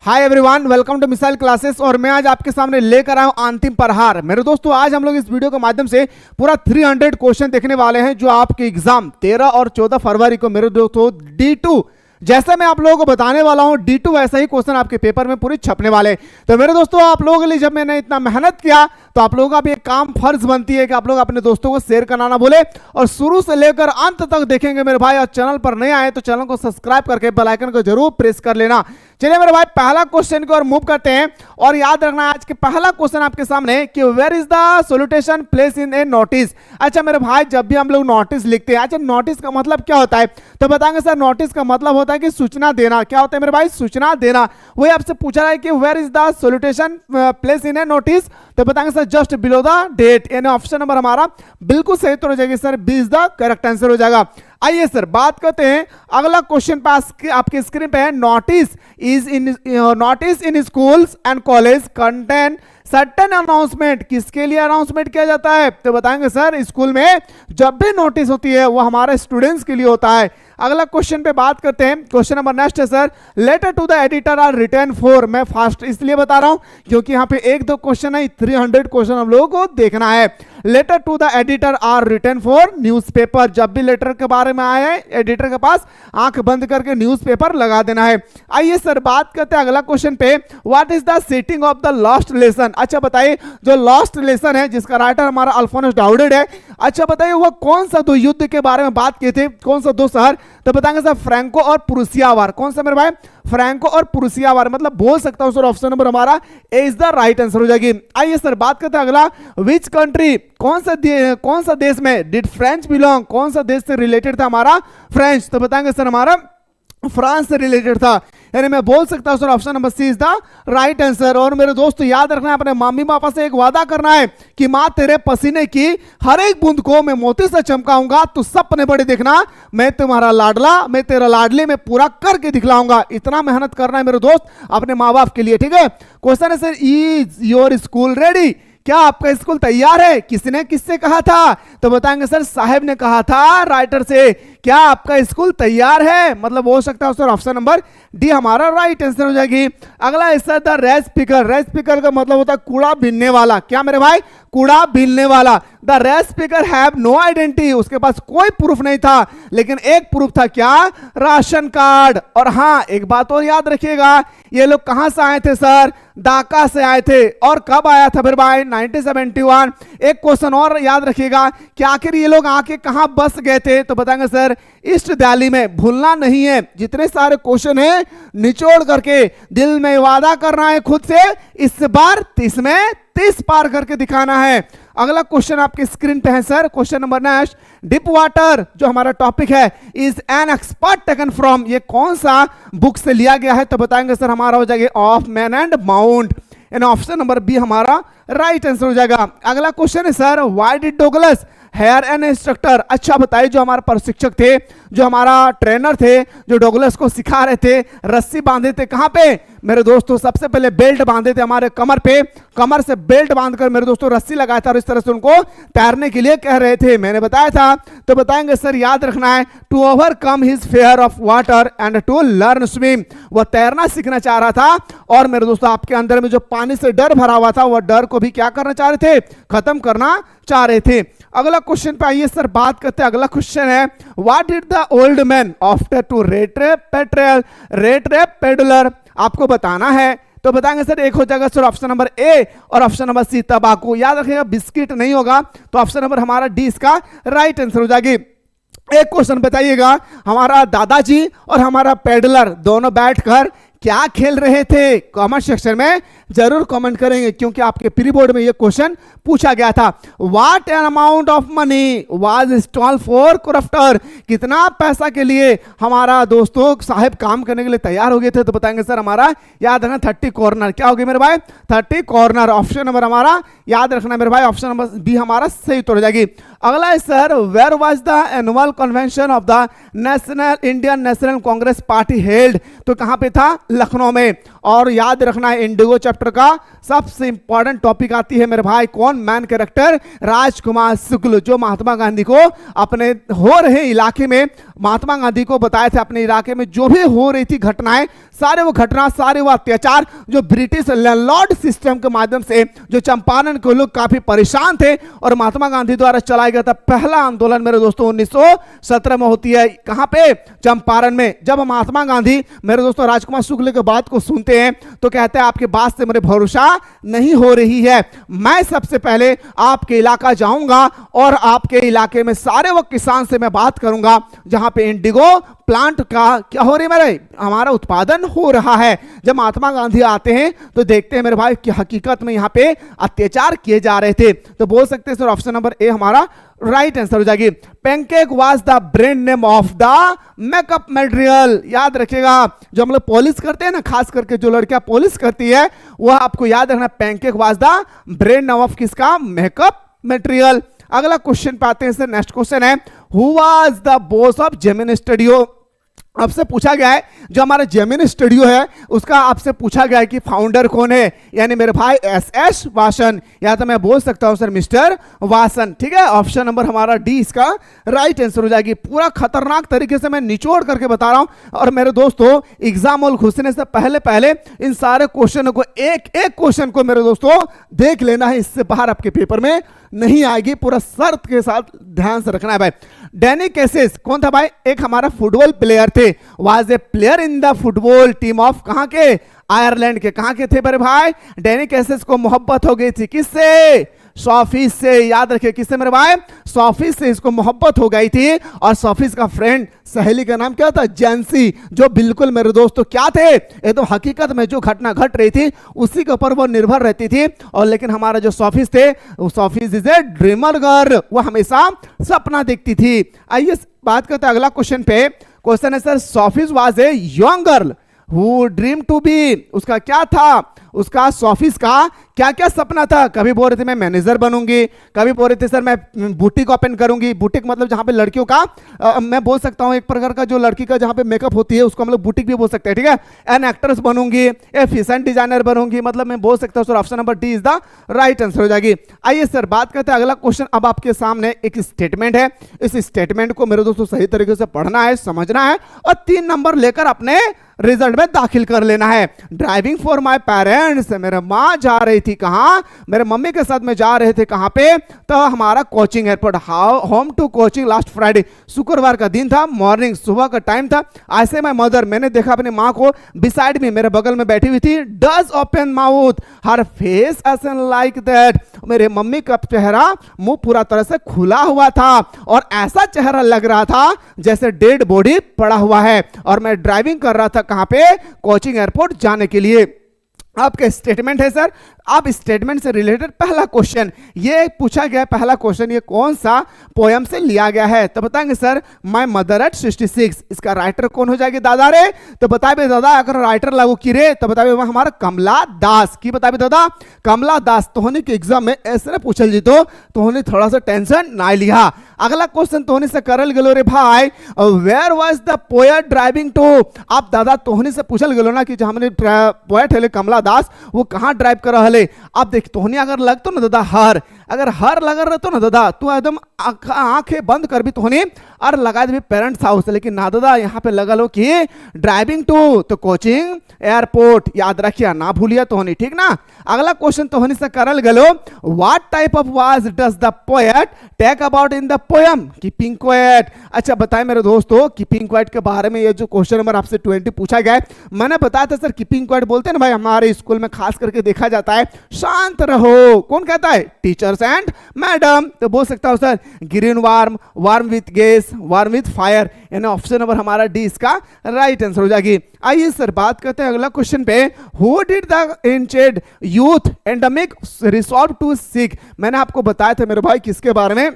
Hi everyone, welcome to missile classes. और मैं आज आपके सामने लेकर आया हूं अंतिम प्रहार। मेरे दोस्तों, आज हम लोग इस वीडियो के माध्यम से पूरा 300 क्वेश्चन देखने वाले हैं जो आपके एग्जाम 13 और 14 फरवरी को मेरे दोस्तों D2 जैसा मैं आप लोगों को बताने वाला हूं, D2 वैसा ही क्वेश्चन आपके पेपर में पूरे छपने वाले। तो मेरे दोस्तों, आप लोगों के लिए जब मैंने इतना मेहनत किया तो आप लोगों का भी एक काम फर्ज बनती है कि आप लोग अपने दोस्तों को शेयर कराना बोले और शुरू से लेकर अंत तक देखेंगे मेरे भाई। और चैनल पर नए आए तो चैनल को सब्सक्राइब करके बेल आइकन को जरूर प्रेस कर लेना। चलिए मेरे भाई, पहला क्वेश्चन की ओर मूव करते हैं। और याद रखना, आज के पहला क्वेश्चन आपके सामने कि where is the solution place in a notice. अच्छा मेरे भाई, जब भी हम लोग नोटिस लिखते हैं, अच्छा नोटिस का मतलब क्या होता है तो बताएंगे सर, नोटिस का मतलब होता है कि सूचना देना। क्या होता है मेरे भाई? सूचना देना। वही आपसे पूछा रहा है कि where is the solution place in a notice, तो बताएंगे sir just below the date. यानी ऑप्शन नंबर हमारा बिल्कुल सही तो हो जाएगी sir, B is the correct answer हो जाएगा। आइए सर बात करते हैं अगला क्वेश्चन पास आपके स्क्रीन पे है। Notice in schools and college contain certain announcement. किसके लिए अनाउंसमेंट किया जाता है तो बताएंगे सर, स्कूल में जब भी नोटिस होती है वो हमारे स्टूडेंट्स के लिए होता है। अगला क्वेश्चन पे बात करते हैं। क्वेश्चन नंबर नेक्स्ट है sir, letter to the editor are written for. मैं फास्ट इसलिए बता रहा हूं क्योंकि यहाँ पे एक दो क्वेश्चन है, 300 क्वेश्चन हम लोगों को देखना है। Letter to the editor are written for newspaper. जब भी लेटर के बारे में आया है, एडिटर के पास आंख बंद करके न्यूज़पेपर लगा देना है। आइए सर बात करते हैं अगला क्वेश्चन पे। What is the setting of the last lesson. अच्छा बताइए, जो लास्ट लेसन है जिसका राइटर हमारा अल्फोंस डाउडेड है, अच्छा बताइए वो कौन सा दो युद्ध के बारे में बात किए थे, कौन सा दो शहर तो बताएंगे सर, फ्रैंको और प्रूसिया वार। कौन सा मेरे भाई? फ्रैंको और प्रूसिया वार। मतलब बोल सकता हूं सर, ऑप्शन नंबर हमारा A is the right answer हो जाएगी। आइए सर बात करते हैं अगला, विच कंट्री, कौन सा देश में डिड फ्रेंच बिलोंग। कौन सा देश से रिलेटेड था हमारा? फ्रेंच। तो बताएंगे सर हमारा फ्रांस से रिलेटेड था। यानी मैं बोल सकता हूं sir, option number C is the right answer. और मेरे दोस्तों याद रखना है, अपने मम्मी पापा से एक वादा करना है कि मां तेरे पसीने की हर एक बूंद को मैं मोती से चमकाऊंगा, तू सपने बड़े देखना, मैं तुम्हारा लाडला, मैं तेरा लाडली, मैं पूरा करके दिखलाऊंगा। इतना मेहनत करना है मेरे दोस्त अपने माँ बाप के लिए, ठीक है। क्वेश्चन है sir, is your school ready. क्या आपका स्कूल तैयार है? किसने किससे कहा था तो बताएंगे सर, साहब ने कहा था राइटर से। क्या आपका स्कूल तैयार है? मतलब हो सकता है सर, ऑप्शन नंबर डी हमारा राइट आंसर हो जाएगी। अगला है sir, the race picker. Race picker का मतलब होता है कूड़ा बीनने वाला। क्या मेरे भाई? कूड़ा बीनने वाला। The race picker have no identity. उसके पास कोई प्रूफ नहीं था, लेकिन एक प्रूफ था। क्या? Ration card. और हाँ, एक बात और याद रखिएगा, ये लोग कहां से आए थे सर? ढाका से आए थे। और कब आया था फिर भाई? 1971। एक क्वेश्चन और याद रखिएगा कि आखिर ये लोग आके कहां बस गए थे तो बताएंगे सर, ईस्ट दिल्ली में। भूलना नहीं है, जितने सारे क्वेश्चन हैं निचोड़ करके दिल में वादा करना है खुद से, इस बार 30 में 30 पार करके दिखाना है। अगला क्वेश्चन आपके स्क्रीन पे है sir, question number next, deep water जो हमारा टॉपिक है, is an expert taken from. ये कौन सा बुक से लिया गया है तो बताएंगे सर, हमारा हो जाएगा ऑफ मैन एंड माउंट। यानी ऑप्शन नंबर बी हमारा राइट आंसर हो जाएगा। अगला क्वेश्चन है sir, why did Douglas hire an instructor. अच्छा बताइए, जो हमारे प्रशिक्षक थे, जो हमारा ट्रेनर थे, जो डगलस को सिखा रहे थे, रस्सी बांधे थे कहां पे मेरे दोस्तों? सबसे पहले बेल्ट बांधे थे हमारे कमर पे। कमर से बेल्ट बांधकर मेरे दोस्तों रस्सी लगाया था और इस तरह से उनको तैरने के लिए कह रहे थे, मैंने बताया था। तो बताएंगे सर, याद रखना है, to overcome his fear of water and to learn swim. वह तैरना सीखना चाह रहा था और मेरे दोस्तों आपके अंदर में जो पानी से डर भरा हुआ था, वह डर को भी क्या करना चाह रहे थे? खत्म करना चाह रहे थे। अगला क्वेश्चन पे आइए सर बात करते हैं। अगला क्वेश्चन है, what did the old man after two rate peddler. आपको बताना है तो बताएंगे सर, एक हो जाएगा सर ऑप्शन नंबर ए और ऑप्शन नंबर सी तंबाकू। याद रखिएगा, बिस्किट नहीं होगा तो ऑप्शन नंबर हमारा डी इसका राइट आंसर हो जाएगी। एक क्वेश्चन बताइएगा, हमारा दादाजी और हमारा पेडलर दोनों बैठकर क्या खेल रहे थे? कमेंट सेक्शन में जरूर कमेंट करेंगे क्योंकि आपके प्री बोर्ड में यह क्वेश्चन पूछा गया था। What an amount of money was stall for करप्टर। कितना पैसा के लिए हमारा दोस्तों साहब काम करने के लिए तैयार हो गए थे तो बताएंगे सर, हमारा याद रखना 30 कॉर्नर। क्या हो गया मेरे भाई? 30 कॉर्नर। ऑप्शन नंबर हमारा याद रखना मेरे भाई, ऑप्शन नंबर बी हमारा सही उत्तर हो जाएगी। अगला है sir, where was the annual convention of the Indian National Congress party held. तो कहां पे था? लखनऊ में। और याद रखना है इंडिगो चैप्टर का सबसे इंपॉर्टेंट टॉपिक आती है मेरे भाई, कौन? मैन कैरेक्टर राजकुमार शुक्ल, जो महात्मा गांधी को अपने हो रहे इलाके में, महात्मा गांधी को बताए थे अपने इलाके में जो भी हो रही थी घटनाएं, सारे वो घटना, सारे वो अत्याचार जो ब्रिटिश लैंडलॉर्ड सिस्टम के माध्यम से जो चंपारण के लोग काफी परेशान थे, और महात्मा गांधी द्वारा चलाया गया था पहला आंदोलन मेरे दोस्तों 1917 में होती है। कहां पे? चंपारण में। जब महात्मा गांधी मेरे दोस्तों राजकुमार शुक्ल की बात को सुनते हैं तो कहते हैं आपके बात से मेरे भरोसा नहीं हो रही है, मैं सबसे पहले आपके इलाका जाऊंगा और आपके इलाके में सारे वो किसान से मैं बात करूंगा जहां पे इंडिगो प्लांट का क्या हो रही है, मेरे हमारा उत्पादन हो रहा है। जब महात्मा गांधी आते हैं तो देखते हैं मेरे भाई कि हकीकत में यहां पे अत्याचार किए जा रहे थे। तो बोल सकते हैं सर ऑप्शन नंबर ए हमारा राइट आंसर हो जाएगी। Pancake was the brand name of the makeup material. याद रखिएगा, जो हम लोग पॉलिश करते हैं ना, खास करके जो लड़कियां पॉलिश करती है, वह आपको याद रखना, Pancake was the brand name of किसका? Makeup material. अगला क्वेश्चन पे आते हैं सर, नेक्स्ट क्वेश्चन है who was the boss of Gemini studio. आपसे पूछा गया है जो हमारा जेमिनी स्टूडियो है उसका आपसे पूछा गया है कि फाउंडर कौन है, यानी मेरे भाई एस वासन, या तो मैं बोल सकता हूं सर मिस्टर वासन। ठीक है, ऑप्शन नंबर हमारा डी इसका राइट आंसर हो जाएगी। पूरा खतरनाक तरीके से मैं निचोड़ करके बता रहा हूं। और मेरे दोस्तों एग्जाम हॉल घुसने से पहले पहले इन सारे क्वेश्चनों को एक एक क्वेश्चन को मेरे दोस्तों देख लेना है, इससे बाहर आपके पेपर में नहीं आएगी। पूरा शर्त के साथ ध्यान से रखना है भाई। डैनी कैसेस कौन था भाई? एक हमारा फुटबॉल प्लेयर थे, was a player in the football team of कहां के? आयरलैंड के। कहां के थे मेरे भाई? डैनी कैसेस को मोहब्बत हो गई थी किससे? सॉफिस से। याद रखिए किससे मेरे भाई? सॉफिस से इसको मोहब्बत हो गई थी। और सॉफिस का फ्रेंड सहेली का नाम क्या था? जेंसी, जो बिल्कुल मेरे दोस्तों क्या थे, ये तो हकीकत में जो घटना घट रही थी उसी के ऊपर वो निर्भर रहती थी। और लेकिन हमारा जो सॉफिस थे, वो सॉफिस इज ए ड्रीमर गर्ल, वो हमेशा सपना देखती थी। आइए बात करते हैं अगला क्वेश्चन पे। क्वेश्चन है sir Sophie's was a young girl who dream to be. उसका क्या था? उसका सॉफिस का क्या क्या सपना था? कभी बोल रहे थे मैं मैनेजर बनूंगी, कभी बोल रहे थे सर मैं बुटीक ओपन करूंगी। बुटीक मतलब जहां पे लड़कियों का मैं बोल सकता हूं एक प्रकार का जो लड़की का जहां पे मेकअप होती है उसको हम लोग बुटीक भी बोल सकते हैं। ठीक है, एन एक्ट्रेस बनूंगी, ए फैशन डिजाइनर बनूंगी, मतलब मैं बोल सकता हूं sir option number D is the right answer हो जाएगी। आइए सर बात करते हैं अगला क्वेश्चन। अब आपके सामने एक स्टेटमेंट है, इस स्टेटमेंट को मेरे दोस्तों सही तरीके से पढ़ना है, समझना है और 3 नंबर लेकर अपने रिजल्ट में दाखिल कर लेना है। ड्राइविंग फॉर माय पेरेंट्स, मेरे माँ जा रही थी कहाँ? मेरे मम्मी के साथ में जा रहे थे कहाँ पे? तो हमारा coaching airport. Home to coaching last Friday, शुक्रवार का दिन था, मॉर्निंग सुबह का टाइम था। ऐसे माय मदर, मैंने देखा अपनी माँ को बिसाइड में मेरे बगल में बैठी हुई थी। Does open mouth her face essence like that, मेरे मम्मी का चेहरा मुंह पूरा तरह से खुला हुआ था और ऐसा चेहरा लग रहा था जैसे डेड बॉडी पड़ा हुआ है। और मैं ड्राइविंग कर रहा था कहां पे? कोचिंग एयरपोर्ट जाने के लिए। आपके स्टेटमेंट है सर। अब स्टेटमेंट से रिलेटेड पहला क्वेश्चन ये पूछा गया, पहला क्वेश्चन ये कौन सा पोयम से लिया गया है? तो बताएंगे सर माय मदर एट 66। इसका राइटर कौन हो जाएगी दादा रे? तो बताए दादा अगर राइटर लागू की रे तो बताए हमारा कमला दास की। बताए दादा कमला दास। तोहनी के एग्जाम में ऐसे ना पूछल जी तो तोहनी थोड़ा सा टेंशन ना लिया। अगला क्वेश्चन तोहनी से करल गलो रे भाई, where was the poet driving to. आप दादा तोहनी से पूछल गलो ना कि जो हमने पोएट है कमला दास वो कहां ड्राइव कर रहा है। अब देख तोहनी अगर लगतो ना दादा हर, अगर हर लगा रहतो ना दादा तू एकदम आंखें बंद कर भी तोहनी और लगा दे पेरेंट्स हाउस। लेकिन ना दादा यहाँ पे लगा लो कि ड्राइविंग टू, तो कोचिंग एयरपोर्ट। याद रखिए ना भूलिया तोहनी, ठीक ना। अगला क्वेश्चन तोहनी से करल गलो, what type of was does the poet take about in the poem? Keeping quiet. अच्छा बताए मेरे दोस्तों कीपिंग क्वाइट के बारे में ये जो क्वेश्चन नंबर आपसे 20 पूछा गया है, मैंने बताया था सर कीपिंग क्वाइट बोलते हैं ना भाई हमारे स्कूल में खास करके देखा जाता है शांत रहो। कौन कहता है? Teachers and madam. तो बोल सकता हूं sir green warm, warm with gas, warm with fire, यानी ऑप्शन नंबर हमारा डी इसका राइट आंसर हो जाएगी। आइए सर बात करते हैं अगला क्वेश्चन पे, who did the enchanted youth Endymion resolve to seek. मैंने आपको बताया था मेरे भाई किसके बारे में?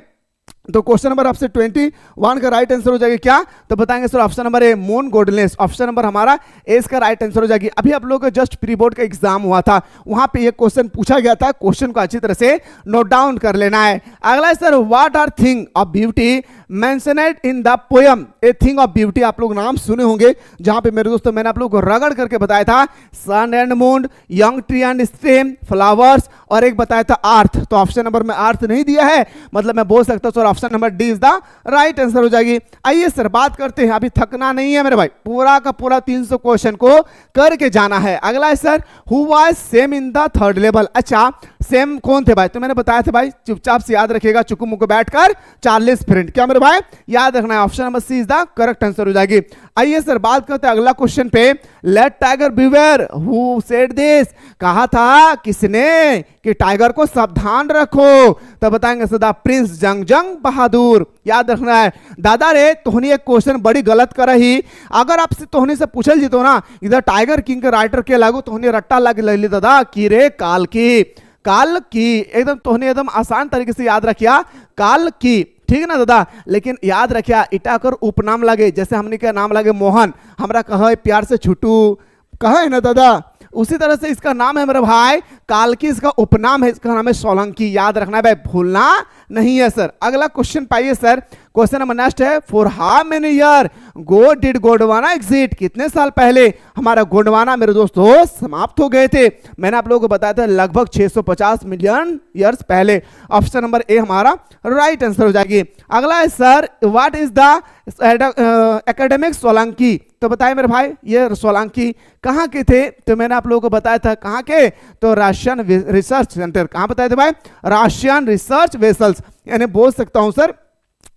तो क्वेश्चन नंबर आपसे 21 का राइट आंसर हो जाएगा क्या, तो बताएंगे sir option number A moon goddess. Option number हमारा ए इसका राइट आंसर हो जाएगी। अभी आप लोगों का जस्ट प्री बोर्ड का एग्जाम हुआ था, वहां पे ये क्वेश्चन पूछा गया था, क्वेश्चन को अच्छी तरह से नोट डाउन कर लेना है। अगला है sir what are thing of beauty mentioned in the poem. A thing of beauty आप लोग नाम सुने होंगे, जहां पे मेरे दोस्तों मैंने आप लोगों को रगड़ करके बताया था sun and moon, young tree and stem, flowers, और एक बताया था अर्थ। तो ऑप्शन नंबर में अर्थ नहीं दिया है, मतलब मैं बोल सकता हूं sir option number D is the right answer हो जाएगी। आइए सर बात करते हैं, अभी थकना नहीं है मेरे भाई, पूरा का पूरा 300 क्वेश्चन को करके जाना है। अगला है sir who was same in the third level. अच्छा सेम कौन थे भाई, तो मैंने बताया था भाई, चुपचाप से याद रखिएगा, चुकू मुक्को बैठकर चार्लिस फ्रेंड, क्या मेरे भाई याद रखना है, option number C is the correct answer हो जाएगी। आइए सर बात करते हैं अगला क्वेश्चन पे, let tiger beware, who said this, कहा था किसने कि टाइगर को सावधान रखो, तो बताएंगे सर द प्रिंस जंग बहादुर, याद रखना है। दादा रे तोहनी एक क्वेश्चन बड़ी गलत कर रही, अगर आपसे तोहनी से पूछल जीतो ना इधर टाइगर किंग के राइटर के लागू तोहनी रट्टा लग ले दादा की रे काल की एकदम तोहनी एकदम आसान तरीके से याद रखिया काल की, ठीक है ना दादा। लेकिन याद रखिया इटाकर उपनाम लगे, जैसे हमने का नाम लगे मोहन, हमरा कहे प्यार से छुटू कहे ना दादा, उसी तरह से इसका नाम है मेरे भाई कालकी, इसका उपनाम है, इसका नाम है सोलंकी, याद रखना है भाई, भूलना नहीं है सर। अगला क्वेश्चन पाइए सर, क्वेश्चन नंबर नेक्स्ट है for how many year go did Gondwana exit, कितने साल पहले हमारा गोंडवाना मेरे दोस्तों समाप्त हो गए थे। मैंने आप लोगों को बताया था लगभग 650 मिलियन ईयर्स पहले। ऑप्शन नंबर ए हमारा राइट आंसर हो जाएगी। अगला है sir what is the academic Solanki, तो बताइए मेरे भाई ये सोलंकी कहाँ के थे, तो मैंने आप लोगों को बताया था कहाँ के, तो रशियन रिसर्च सेंटर, कहाँ बताए थे भाई रशियन रिसर्च वेसल्स, यानी बोल सकता हूं सर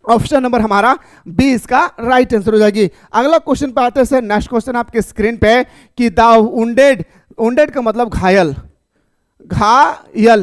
ऑप्शन नंबर हमारा बी इसका राइट आंसर हो जाएगी। अगला क्वेश्चन पे आते हैं सर, नेक्स्ट क्वेश्चन आपके स्क्रीन पे कि द वुंडेड का मतलब घायल,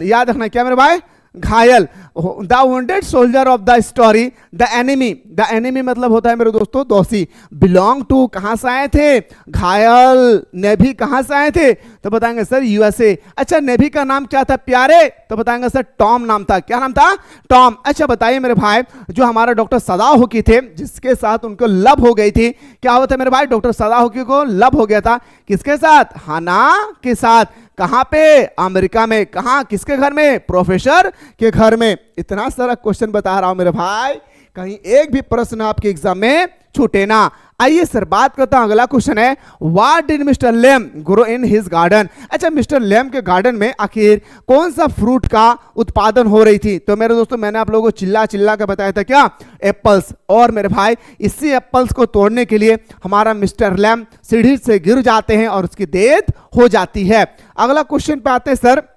याद रखना क्या मेरे भाई घायल, the wounded soldier of the story, the enemy मतलब होता है मेरे दोस्तों दोषी, बिलोंग टू कहां से आए थे, घायल नेवी कहां से आए थे, तो बताएंगे सर यूएसए। अच्छा नेवी का नाम क्या था प्यारे, तो बताएंगे सर टॉम नाम था, क्या नाम था टॉम। अच्छा बताइए मेरे भाई जो हमारा डॉक्टर सदाहुकी थे जिसके साथ उनको लव हो गई थी, क्या हुआ था मेरे भाई डॉक्टर सदाहुकी को लव हो गया था, किसके साथ हाना के साथ, कहां पे अमेरिका में, कहां किसके घर में प्रोफेसर के घर में। इतना सारा क्वेश्चन बता रहा हूं मेरे भाई, कहीं एक भी प्रश्न आपके एग्जाम में छूटे ना। आइए सर बात करता हूं, अगला क्वेश्चन है what did mister lame grow in his garden. अच्छा मिस्टर लेम के गार्डन में आखिर कौन सा फ्रूट का उत्पादन हो रही थी, तो मेरे दोस्तों मैंने आप लोगों को चिल्ला के बताया था क्या एप्पल्स, और मेरे भाई इसी एप्पल्स को तोड़ने के लिए हमारा मिस्टर लेम सीढ़ी से गिर जाते हैं और उसकी डेथ हो जाती है। अगला क्वेश्चन पे आते हैं सर,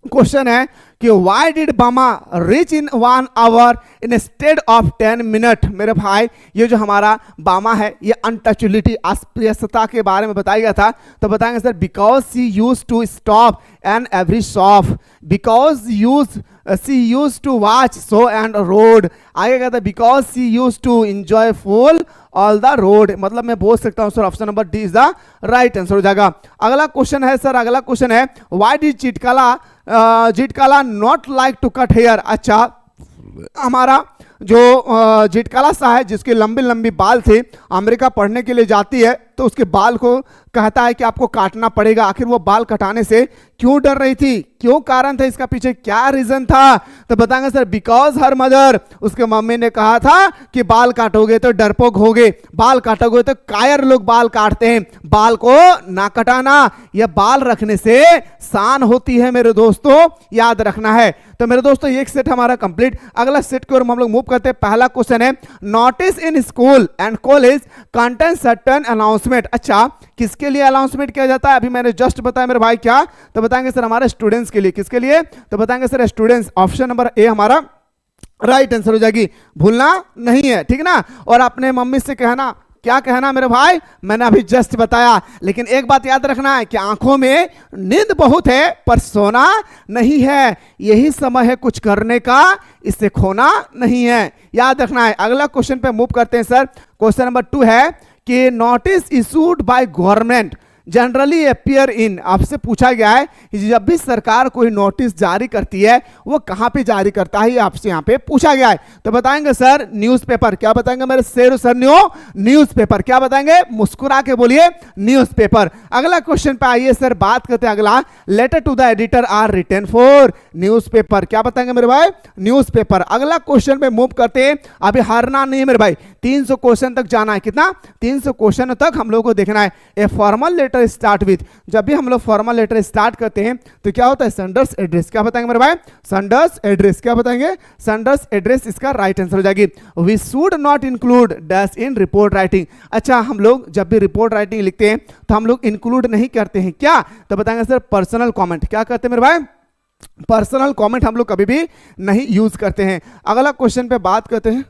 क्वेश्चन है कि why did Bama reach in 1 hour instead of 10 minute. मेरे भाई ये जो हमारा बामा है ये अनटचबिलिटी अस्पृश्यता के बारे में बताया गया था, तो बताएंगे sir because she used to stop and every shop, because she used to watch so and road, आगे कहता है because she used to enjoy full all the road, मतलब मैं बोल सकता हूं sir option number D is the right answer हो जाएगा। अगला क्वेश्चन है सर, अगला क्वेश्चन है why did Zitkala not like to cut hair. अच्छा हमारा जो जिटकाला सा है जिसके लंबी लंबी बाल थे, अमेरिका पढ़ने के लिए जाती है तो उसके बाल को कहता है कि आपको काटना पड़ेगा, आखिर वो बाल कटाने से क्यों डर रही थी, क्यों कारण था, इसका पीछे क्या रीजन था, तो बताएंगे सर बिकॉज हर मदर, उसके मम्मी ने कहा था कि बाल काटोगे तो डरपोक होगे, बाल काटोगे तो कायर लोग बाल काटते हैं, बाल को ना कटाना, यह बाल रखने से शान होती है मेरे दोस्तों, याद रखना है। तो मेरे दोस्तों एक सेट हमारा कंप्लीट, अगला सेट की ओर हम लोग मूव करते हैं। पहला क्वेश्चन है notice in school and college contain certain announcement. अच्छा किसके लिए अनाउंसमेंट किया जाता है, अभी मैंने जस्ट बताया मेरे भाई क्या, तो बताएंगे सर हमारे स्टूडेंट्स के लिए, किसके लिए, तो बताएंगे sir students, option number A हमारा राइट आंसर हो जाएगी, भूलना नहीं है, ठीक ना। और अपने मम्मी से कहना, क्या कहना मेरे भाई, मैंने अभी जस्ट बताया, लेकिन एक बात याद रखना है कि आंखों में नींद बहुत है पर सोना नहीं है, यही समय है कुछ करने का, इससे खोना नहीं है, याद रखना है। अगला क्वेश्चन पे मूव करते हैं सर, क्वेश्चन नंबर 2 है कि notice issued by government, generally appear in, आपसे पूछा गया है कि जब भी सरकार कोई नोटिस जारी करती है वो कहां पे जारी करता है, ये आपसे यहां पे पूछा गया है। तो बताएंगे सर न्यूज़पेपर। क्या बताएंगे मेरे शेर सर? न्यूज़पेपर। क्या बताएंगे? मुस्कुरा के बोलिए न्यूज़पेपर। अगला क्वेश्चन पे आइए सर, बात करते हैं अगला। Letter to the editor are written for newspaper. क्या बताएंगे मेरे भाई? न्यूज़पेपर। अगला क्वेश्चन पे मूव करते हैं, अभी हारना नहीं है मेरे भाई, 300 क्वेश्चन तक जाना है। कितना? 300 क्वेश्चन तक हम लोग को देखना है। A formal letter start with, जब भी हम लोग फॉर्मल लेटर स्टार्ट करते हैं तो क्या होता है? Sender's address. क्या बताएंगे मेरे भाई? Sender's address. क्या बताएंगे? सेंडर्स एड्रेस इसका राइट आंसर हो जाएगी। We should not include dash in report writing. अच्छा, हम लोग जब भी रिपोर्ट राइटिंग लिखते हैं तो हम लोग इंक्लूड नहीं करते हैं। क्या? तो बताएंगे सर पर्सनल कमेंट। क्या करते हैं मेरे भाई? पर्सनल कमेंट हम लोग कभी भी नहीं यूज करते हैं। अगला क्वेश्चन पे बात करते हैं।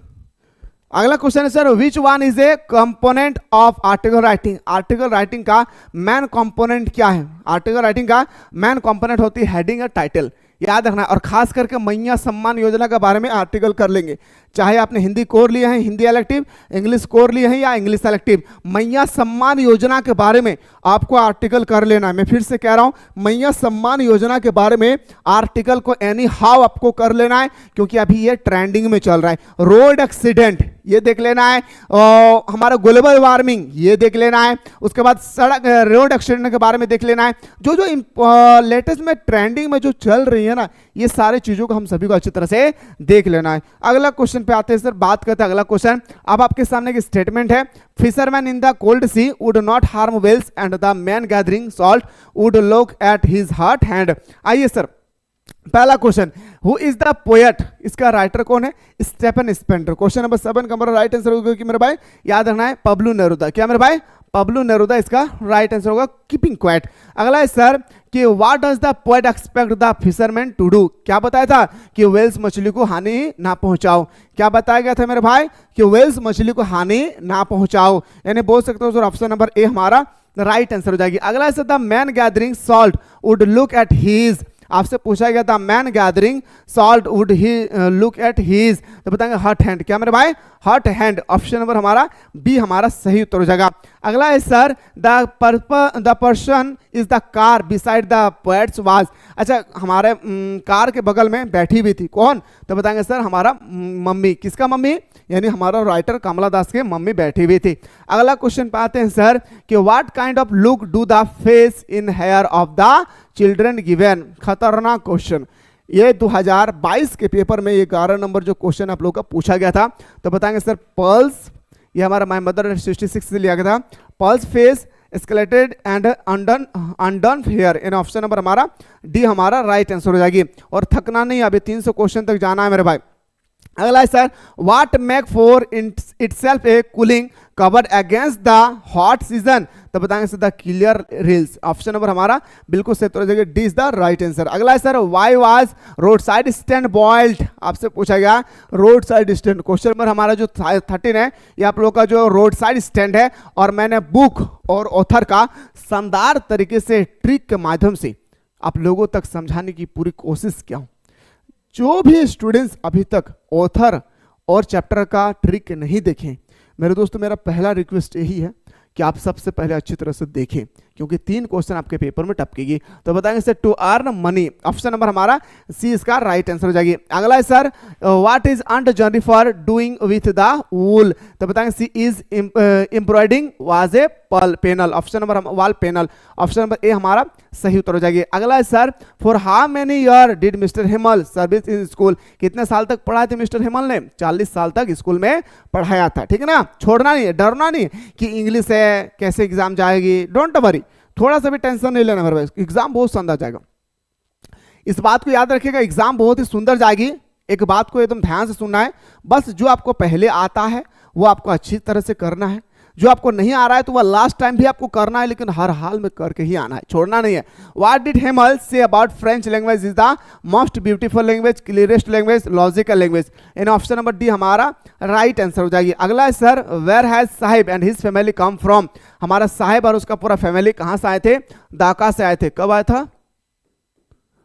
अगला क्वेश्चन है sir, which one is a component of article writing. Article writing का मैन कंपोनेंट क्या है? आर्टिकल राइटिंग का मैन कंपोनेंट होती है हेडिंग और टाइटल। याद रखना। और खास करके मैया सम्मान योजना के बारे में आर्टिकल कर लेंगे, चाहे आपने हिंदी कोर लिए हैं, हिंदी इलेक्टिव, इंग्लिश कोर लिए हैं या इंग्लिश इलेक्टिव, मैया सम्मान योजना के बारे में आपको आर्टिकल कर लेना है। मैं फिर से कह रहा हूं, मैया सम्मान योजना के बारे में आर्टिकल को एनी हाउ आपको कर लेना है, क्योंकि अभी ये ट्रेंडिंग में चल रहा है। रोड एक्सीडेंट ये देख लेना है, हमारा ग्लोबल वार्मिंग ये देख लेना है, उसके बाद सड़क रोड एक्सीडेंट के बारे में देख लेना है। जो जो लेटेस्ट में ट्रेंडिंग में जो चल रही है ना, ये सारे चीजों को हम सभी को अच्छी तरह से देख लेना है। अगला क्वेश्चन पे आते हैं सर, बात करते हैं अगला क्वेश्चन। अब आपके सामने एक स्टेटमेंट है, fisherman in the cold sea would not harm whales and the man gathering salt would look at his hot hand. आइए सर, पहला question, who is the poet, इसका राइटर कौन है? Stephen Spender. क्वेश्चन नंबर 7 का मेरा right answer होगा कि मेरे भाई याद रखना है पब्लो नेरुदा। क्या मेरे भाई? पब्लो नेरुदा इसका राइट आंसर होगा, कीपिंग क्वाइट। अगला है सर कि what does the poet expect the fisherman to do. क्या बताया था? कि वेल्स मछली को हानि ना पहुंचाओ। क्या बताया गया था मेरे भाई? कि वेल्स मछली को हानि ना पहुंचाओ, यानी बोल सकते हो सर ऑप्शन नंबर ए हमारा राइट आंसर हो जाएगी। अगला है sir the man gathering salt would look at his. आपसे पूछा गया था man gathering salt would he look at his, तो बताएंगे हॉट हैंड। क्या मेरे भाई? Hot hand. ऑप्शन नंबर हमारा बी हमारा सही उत्तर हो जाएगा। अगला है sir the person is the car beside the poets was. अच्छा, हमारे कार के बगल में बैठी हुई थी, कौन? तो बताएंगे सर हमारा मम्मी। किसका मम्मी? यानी हमारा राइटर कमला दास के मम्मी बैठी हुई थी। अगला क्वेश्चन पे आते हैं सर कि what kind of look do the face in hair of the children given. खतरनाक क्वेश्चन, ये 2022 के पेपर में ये 11 नंबर जो क्वेश्चन आप लोगों का पूछा गया था। तो बताएंगे सर पर्ल्स, ये हमारा माय मदर 66 से लिया गया था। Pearls face skeleted and undone hair, in option number हमारा डी हमारा राइट आंसर हो जाएगी। और थकना नहीं, अभी 300 क्वेश्चन तक जाना है मेरे भाई। अगला है sir what make for itself A cooling covered against the hot season. तो बताएंगे sir the clear reels. Option number हमारा बिल्कुल सही उत्तर हो जाएगा, D is the right answer. अगला है sir why was road side stand boiled. आपसे पूछा गया road side stand. Question number हमारा जो 13 है, ये आप लोग का जो रोड साइड स्टैंड है, और मैंने बुक और ऑथर का शानदार तरीके से ट्रिक के माध्यम से आप लोगों तक समझाने की पूरी कोशिश किया हूं। जो भी स्टूडेंट्स अभी तक ऑथर और चैप्टर का ट्रिक नहीं देखें, मेरे दोस्तों मेरा पहला रिक्वेस्ट यही है कि आप सबसे पहले अच्छी तरह से देखें, क्योंकि 3 क्वेश्चन आपके पेपर में टपकेगी। तो बताएंगे sir to earn money. Option number हमारा सी इसका राइट आंसर हो जाएगी। अगला है sir what is earned journey for doing with the wool. तो बताएंगे she is embroiding was a pal panel. Option number wall panel. Option number A हमारा सही उत्तर हो जाएगी। अगला है sir for how many year did mister Hamel service in school. कितने साल तक पढ़ाए थे मिस्टर हेमल ने? 40 साल तक स्कूल में पढ़ाया था। ठीक है ना, छोड़ना नहीं है, डरना नहीं कि इंग्लिश है कैसे एग्जाम जाएगी, डोंट वरी, थोड़ा सा भी टेंशन नहीं लेना मेरे भाई, एग्जाम बहुत शानदार जाएगा। इस बात को याद रखिएगा, एग्जाम बहुत ही सुंदर जाएगी। एक बात को एकदम ध्यान से सुनना है, बस जो आपको पहले आता है वो आपको अच्छी तरह से करना है, जो आपको नहीं आ रहा है तो वह लास्ट टाइम भी आपको करना है, लेकिन हर हाल में करके ही आना है, छोड़ना नहीं है। What did Hamel say about French language is the most beautiful language, clearest language, logical language. In option number D हमारा राइट आंसर हो जाएगी। अगला है sir where has Saheb and his family come from. हमारा साहिब और उसका पूरा फैमिली कहां से आए थे? ढाका से आए थे। कब आया था?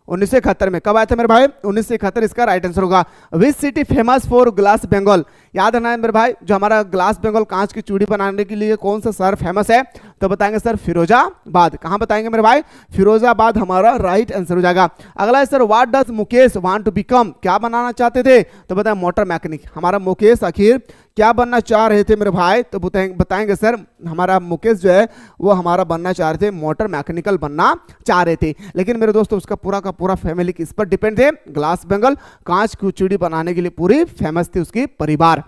1971 में। कब आया था मेरे भाई? 1971 इसका राइट आंसर होगा। Which city famous for glass bangle. याद रखना है मेरे भाई, जो हमारा ग्लास बंगाल कांच की चूड़ी बनाने के लिए कौन सा शहर फेमस है, तो बताएंगे सर फिरोजाबाद। कहां बताएंगे मेरे भाई, फिरोजाबाद हमारा राइट आंसर हो जाएगा। अगला है sir what does Mukesh want to become, क्या बनाना चाहते थे, तो बताएं मोटर मैकेनिक। हमारा मुकेश आखिर क्या बनना चाह रहे थे मेरे भाई, तो बताएंगे सर हमारा मुकेश जो है वो हमारा बनना चाह रहे थे मोटर मैकेनिकल बनना चाह रहे थे। लेकिन मेरे दोस्तों उसका पूरा का पूरा फैमिली किस पर डिपेंड थे, ग्लास बंगल कांच की चूड़ी बनाने के लिए पूरी फेमस थी उसकी परिवार,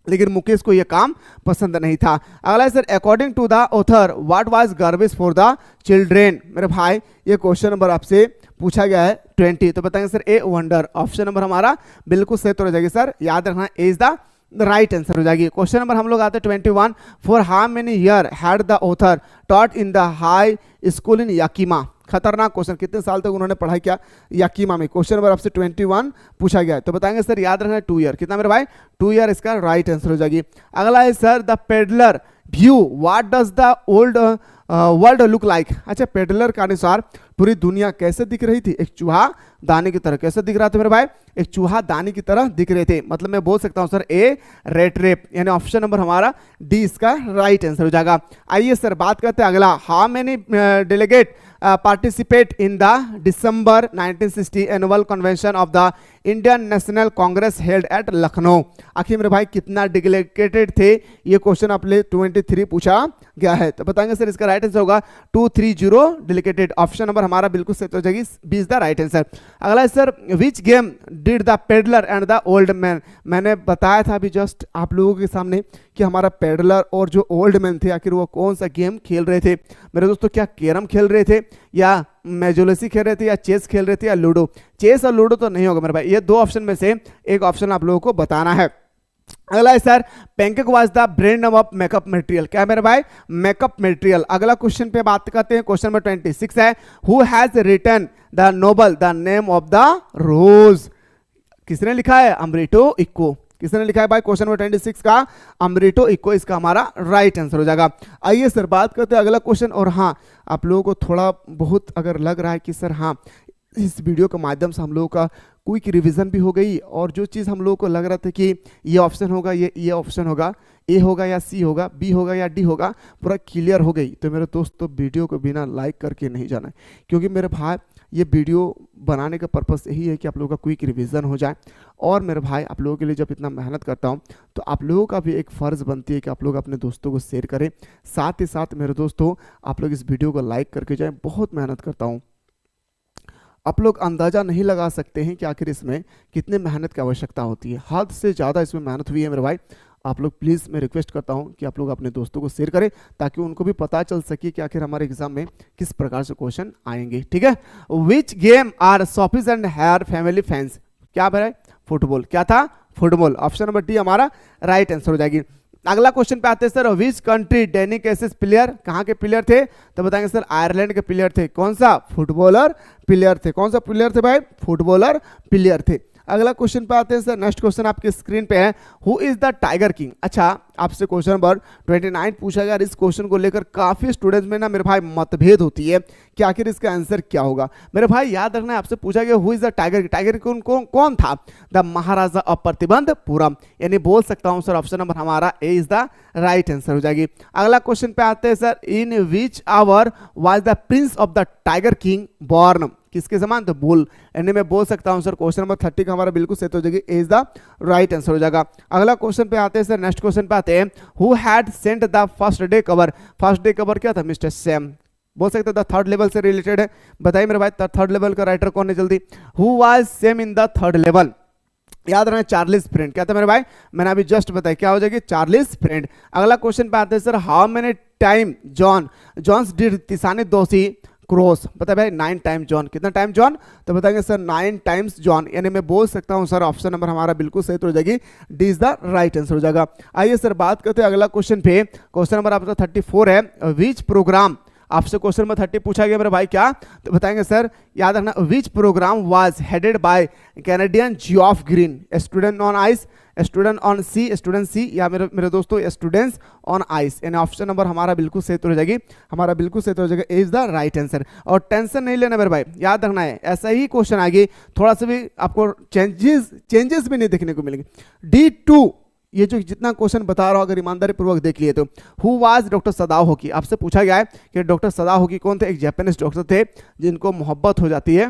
लेकिन मुकेश को यह काम पसंद नहीं था। अगला है sir according to the author what was garbage for the children. मेरे भाई ये क्वेश्चन नंबर आपसे पूछा गया है 20, तो बताएंगे sir a wonder. Option number हमारा बिल्कुल सही तो हो जाएगी सर, याद रखना A is the right answer हो जाएगी। क्वेश्चन नंबर हम लोग आते हैं 21, for how many year had the author taught in the high school in Yakima. खतरनाक क्वेश्चन, कितने साल तक उन्होंने पढ़ाई किया याकीमा में। क्वेश्चन नंबर आपसे 21 पूछा गया है, तो बताएंगे सर याद रखना 2 ईयर। कितना मेरे भाई, 2 ईयर इसका राइट आंसर हो जाएगी। अगला है sir the peddler view what does the old world look like. अच्छा, पेडलर के अनुसार पूरी दुनिया कैसे दिख रही थी, एक चूहा दाने की तरह। कैसे दिख रहा था मेरे भाई, एक चूहा दाने की तरह दिख रहे थे। मतलब मैं बोल सकता हूं सर ए रेट रेप, यानी ऑप्शन नंबर हमारा डी इसका राइट आंसर हो जाएगा। आइए सर बात करते हैं अगला, how many delegate participate in the December 1960 annual convention of the Indian National Congress held at Lucknow. आखिर मेरे भाई कितना डेलीगेटेड थे, ये क्वेश्चन आपने 23 पूछा गया है, तो बताएंगे सर इसका राइट आंसर होगा 230 डेलीगेटेड। ऑप्शन नंबर हमारा बिल्कुल सही हो जाएगी, B is the right answer. अगला है sir which game did the peddler and the old man. मैंने बताया था अभी जस्ट आप लोगों के सामने कि हमारा पेडलर और जो ओल्ड मैन थे आखिर वो कौन सा गेम खेल रहे थे मेरे दोस्तों। क्या कैरम खेल रहे थे, या मेजोलेसी खेल रहे थे, या चेस खेल रहे थे, या लूडो। चेस और लूडो तो नहीं होगा मेरे भाई, ये 2 ऑप्शन में से एक ऑप्शन आप लोगों को बताना है। अगला है sir pancake was the brand name of makeup material. क्या मेरे भाई, मेकअप मटेरियल। अगला क्वेश्चन पे बात करते हैं, क्वेश्चन नंबर 26 है who has written the novel the name of the rose. किसने लिखा है, अमृतो इको। किसने लिखा है भाई, क्वेश्चन नंबर 26 का अमृतो इको इसका हमारा राइट आंसर हो जाएगा। आइए सर बात करते हैं अगला क्वेश्चन। और हाँ, आप लोगों को थोड़ा बहुत अगर लग रहा है कि सर हाँ इस वीडियो के माध्यम से हम लोगों का क्विक रिवीजन भी हो गई, और जो चीज़ हम लोगों को लग रहा था कि ये ऑप्शन होगा, ये ऑप्शन होगा, ए होगा या सी होगा, बी होगा या डी होगा, पूरा क्लियर हो गई। तो मेरे दोस्तों वीडियो को बिना लाइक करके नहीं जाना है, क्योंकि मेरे भाई ये वीडियो बनाने का पर्पस यही है कि आप लोगों का क्विक रिवीजन हो जाए। और मेरे भाई आप लोगों के लिए जब इतना मेहनत करता हूँ तो आप लोगों का भी एक फ़र्ज़ बनती है कि आप लोग अपने दोस्तों को शेयर करें। साथ ही साथ मेरे दोस्तों आप लोग इस वीडियो को लाइक करके जाएँ। बहुत मेहनत करता हूँ, आप लोग अंदाज़ा नहीं लगा सकते हैं कि आखिर इसमें कितने मेहनत की आवश्यकता होती है। हद से ज़्यादा इसमें मेहनत हुई है मेरे भाई। आप लोग प्लीज़ मैं रिक्वेस्ट करता हूं कि आप लोग अपने दोस्तों को शेयर करें, ताकि उनको भी पता चल सके कि आखिर हमारे एग्जाम में किस प्रकार से क्वेश्चन आएंगे। ठीक है, which game are Sophie's and her family fans. क्या भाई, फुटबॉल। क्या था, फुटबॉल। ऑप्शन नंबर डी हमारा राइट आंसर हो जाएगी। अगला क्वेश्चन पे आते हैं sir, which country Danny Casey's player, कहाँ के प्लेयर थे, तो बताएंगे सर आयरलैंड के प्लेयर थे। कौन सा, फुटबॉलर प्लेयर थे। कौन सा प्लेयर थे भाई, फुटबॉलर प्लेयर थे। अगला क्वेश्चन पे आते हैं सर, नेक्स्ट क्वेश्चन आपके स्क्रीन पे है, who is the tiger king. अच्छा, आपसे क्वेश्चन नंबर 29 पूछा गया। इस क्वेश्चन को लेकर काफी स्टूडेंट्स में ना मेरे भाई मतभेद होती है कि आखिर इसका आंसर क्या होगा। मेरे भाई याद रखना है, आपसे पूछा गया who is the tiger, tiger कौन था, द महाराजा ऑफ प्रतिबंधपुरम। यानी बोल सकता हूं सर ऑप्शन नंबर हमारा A is the right answer हो जाएगी। अगला क्वेश्चन पे आते हैं sir, in which hour was the prince of the tiger king born. किसके समान, तो बुल। यानी मैं बोल सकता हूं सर क्वेश्चन नंबर 30 का हमारा बिल्कुल सही हो जाएगी, ए इज द राइट आंसर हो जाएगा। अगला क्वेश्चन पे आते हैं सर, नेक्स्ट क्वेश्चन पे आते हैं, who had sent the first day cover. First day cover क्या था, मिस्टर सैम। बोल सकते हैं द थर्ड लेवल से रिलेटेड है। बताइए मेरे भाई थर्ड लेवल का राइटर कौन है जल्दी। Who was same in the third level. याद रखना चार्लिस फ्रेंड। क्या था मेरे भाई, मैंने अभी जस्ट बताया, क्या हो जाएगी, चार्लिस फ्रेंड। अगला क्वेश्चन पे आते हैं sir, how many time Johns did Tishani Doshi cross. पता है भाई 9 टाइम जॉन। कितना टाइम जॉन, तो बताएंगे सर 9 टाइम्स जॉन। यानी मैं बोल सकता हूं सर ऑप्शन नंबर हमारा बिल्कुल सही तो हो जाएगी, D is the right answer हो जाएगा। आइए सर बात करते हैं अगला क्वेश्चन पे। क्वेश्चन नंबर आपका 34 है, विच प्रोग्राम। आपसे क्वेश्चन नंबर 30 पूछा गया मेरे भाई, क्या, तो बताएंगे सर याद रखना, which program was headed by Canadian Geoff Green. Student on ice, student on sea, student sea, या मेरे दोस्तों स्टूडेंट्स ऑन आइस। यानी ऑप्शन नंबर हमारा बिल्कुल सही हो जाएगी, हमारा बिल्कुल सही हो जाएगा, ए इज द राइट आंसर। और टेंशन नहीं लेना मेरे भाई, याद रखना है ऐसा ही क्वेश्चन आगे थोड़ा सा भी आपको चेंजेस भी नहीं देखने को मिलेंगे। D2 ये जो जितना क्वेश्चन बता रहा हूँ अगर ईमानदारी पूर्वक देख लिए तो, हु वाज डॉक्टर सदाओ होकी, आपसे पूछा गया है कि डॉक्टर सदाओ होकी कौन थे, एक जापानीज डॉक्टर थे जिनको मोहब्बत हो जाती है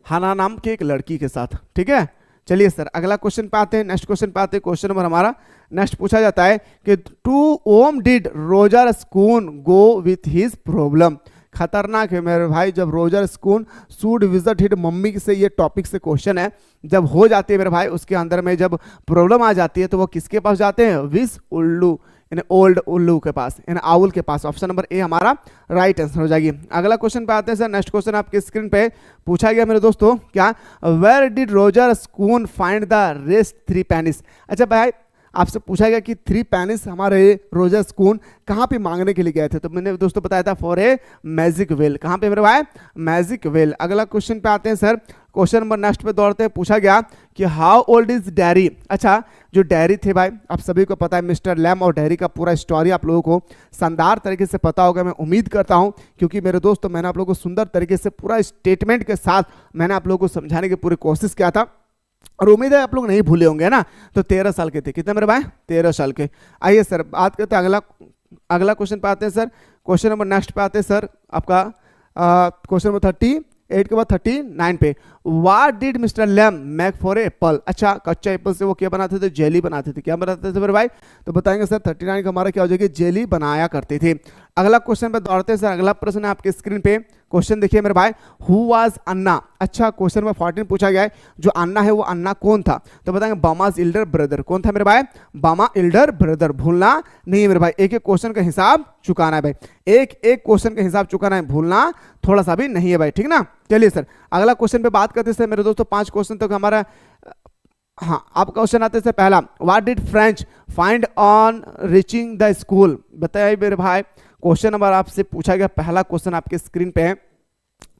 हाना नाम की एक लड़की के साथ। ठीक है, चलिए सर अगला क्वेश्चन पे आते हैं, नेक्स्ट क्वेश्चन पे आते हैं। क्वेश्चन नंबर हमारा नेक्स्ट पूछा जाता है कि to whom did Roger Skunk go with his problem. खतरनाक है मेरे भाई, जब Roger Skunk should visit his mummy से, ये टॉपिक से क्वेश्चन है, जब हो जाती है मेरे भाई उसके अंदर में जब प्रॉब्लम आ जाती है तो वो किसके पास जाते हैं, विस उल्लू यानी ओल्ड उल्लू के पास, यानी आउल के पास। ऑप्शन नंबर ए हमारा राइट आंसर हो जाएगी। अगला क्वेश्चन पे आते हैं सर। नेक्स्ट क्वेश्चन आपके स्क्रीन पे पूछा गया मेरे दोस्तों, क्या where did Roger Skunk find the rest 3 pennies. अच्छा भाई आपसे पूछा गया कि 3 पेनिस हमारे रोजर स्कून कहाँ पे मांगने के लिए गए थे, तो मैंने दोस्तों बताया था फॉर ए मैजिक वेल। कहाँ पे मेरे भाई, मैजिक वेल। अगला क्वेश्चन पे आते हैं सर। क्वेश्चन नंबर नेक्स्ट पे दौड़ते हैं। पूछा गया कि हाउ ओल्ड इज डैरी। अच्छा जो डैरी थे भाई आप सभी को पता है, मिस्टर लैम और डैरी का पूरा स्टोरी आप लोगों को शानदार तरीके से पता होगा, मैं उम्मीद करता हूं, क्योंकि मेरे दोस्तों मैंने आप लोगों को सुंदर तरीके से पूरा स्टेटमेंट के साथ मैंने आप लोगों को समझाने की पूरी कोशिश किया था और उम्मीद है आप लोग नहीं भूले होंगे ना। तो 13 साल के थे, कितने मेरे भाई, 13 साल के। आइए सर बात करते हैं अगला क्वेश्चन पे आते हैं सर। क्वेश्चन नंबर नेक्स्ट पे आते हैं सर आपका क्वेश्चन नंबर 38 के बाद 39 पे। What did mister Lamb make for apple. अच्छा कच्चा एप्पल से वो क्या बनाते थे, जेली बनाते थे। क्या बनाते थे मेरे भाई, तो बताएंगे सर 39 का हमारा क्या हो जाएगा, जेली बनाया करते थे। अगला क्वेश्चन पे दौड़ते हैं सर। अगला प्रश्न है आपके स्क्रीन पे, क्वेश्चन देखिए मेरे भाई, हु वाज अन्ना। अच्छा क्वेश्चन में 14 पूछा गया है, जो अन्ना है वो अन्ना कौन था, तो बताएंगे बामाज इल्डर ब्रदर। कौन था मेरे भाई, बामा इल्डर ब्रदर। भूलना नहीं है मेरे भाई, एक एक क्वेश्चन का हिसाब चुकाना है भाई, एक एक क्वेश्चन का हिसाब चुकाना है, भूलना थोड़ा सा भी नहीं है भाई, ठीक ना। चलिए सर अगला क्वेश्चन पे बात करते हैं मेरे दोस्तों। 5 क्वेश्चन तक हमारा, हाँ आप क्वेश्चन आते हैं पहला, what did French find on reaching the school. बताइए मेरे भाई, क्वेश्चन नंबर आपसे पूछा गया, पहला क्वेश्चन आपके स्क्रीन पे है,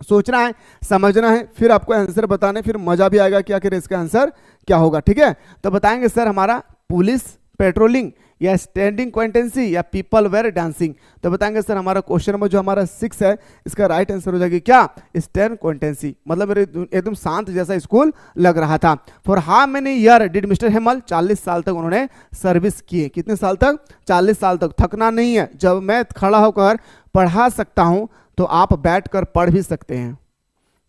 सोचना है समझना है फिर आपको आंसर बताने, फिर मजा भी आएगा कि आखिर इसका आंसर क्या होगा। ठीक है, तो बताएंगे सर हमारा पुलिस पेट्रोलिंग या स्टैंडिंग क्वांटेंसी या पीपल वेर डांसिंग। तो बताएंगे सर हमारा क्वेश्चन नंबर जो हमारा 6 है इसका राइट आंसर हो जाएगी क्या, स्टैंड क्वांटेंसी। मतलब मेरे एकदम शांत जैसा स्कूल लग रहा था। For how many year did mister Hamel, 40 साल तक उन्होंने सर्विस की। कितने साल तक, 40 साल तक। थकना नहीं है, जब मैं खड़ा होकर पढ़ा सकता हूं तो आप बैठकर पढ़ भी सकते हैं।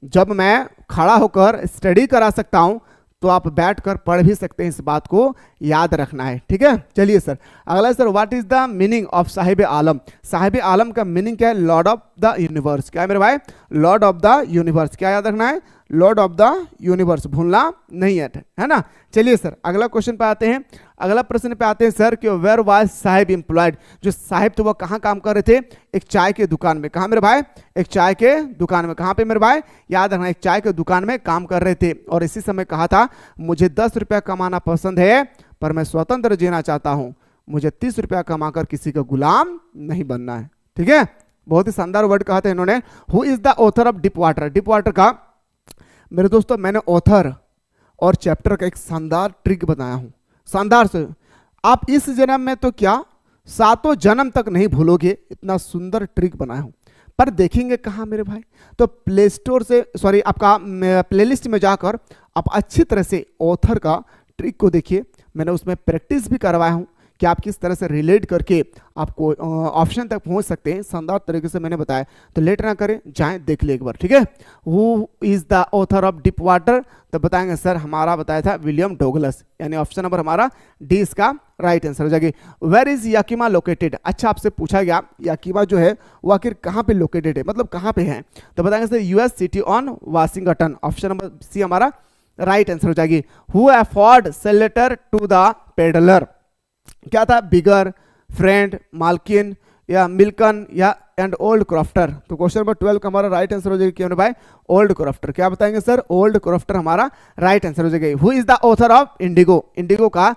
जब मैं खड़ा होकर स्टडी करा सकता हूं तो आप बैठकर पढ़ भी सकते हैं, इस बात को याद रखना है। ठीक है, चलिए सर अगला sir, what is the meaning of Saheb Alam. Saheb Alam का मीनिंग क्या है, लॉर्ड ऑफ द यूनिवर्स। क्या है मेरे भाई, लॉर्ड ऑफ द यूनिवर्स। क्या याद रखना है, लॉर्ड ऑफ द यूनिवर्स, भूलना नहीं है ना। चलिए सर अगला क्वेश्चन पे आते हैं। अगला प्रश्न पे आते हैं सर कि वेयर वाज साहिब एम्प्लॉयड। जो साहिब थे वो कहाँ काम कर रहे थे, एक चाय के दुकान में। कहाँ मेरे भाई, एक चाय के दुकान में। कहाँ पे मेरे भाई, याद रखना, एक चाय के दुकान में काम कर रहे थे और इसी समय कहा था मुझे 10 रुपया कमाना पसंद है पर मैं स्वतंत्र जीना चाहता हूँ, मुझे 30 रुपया कमाकर किसी का गुलाम नहीं बनना है। ठीक है, बहुत ही शानदार वर्ड कहा था इन्होंने। Who is the author of deep water. Deep water का मेरे दोस्तों मैंने ऑथर और चैप्टर का एक शानदार ट्रिक बनाया हूं, शानदार से। आप इस जन्म में तो क्या 7 जन्म तक नहीं भूलोगे, इतना सुंदर ट्रिक बनाया हूं। पर देखेंगे कहाँ मेरे भाई, तो प्ले स्टोर से सॉरी आपका प्लेलिस्ट में जाकर आप अच्छी तरह से ऑथर का ट्रिक को देखिए। मैंने उसमें प्रैक्टिस भी करवाया हूं कि आप किस तरह से रिलेट करके आपको ऑप्शन तक पहुंच सकते हैं, शानदार तरीके से मैंने बताया। तो लेट ना करें, जाएं देख ले एक बार। ठीक है, who is the author of deep water, तो बताएंगे सर हमारा बताया था विलियम डोगलस, यानी ऑप्शन नंबर हमारा डी इसका राइट आंसर हो जाएगी। Where is Yakima located. अच्छा आपसे पूछा गया याकीमा जो है वो आखिर कहाँ पे लोकेटेड है, मतलब कहाँ पे है, तो बताएंगे sir US city on Washington. Option number C हमारा राइट आंसर हो जाएगी। Who afford sell letter to the peddler. क्या था, बिगर, फ्रेंड, मालकिन या मिल्कन या एंड ओल्ड क्रॉफ्टर। तो क्वेश्चन नंबर 12 का हमारा राइट आंसर हो जाएगा क्यों भाई, ओल्ड क्रॉफ्टर। क्या बताएंगे सर, ओल्ड क्रॉफ्टर हमारा राइट आंसर हो जाएगा। Who is the author of indigo. Indigo का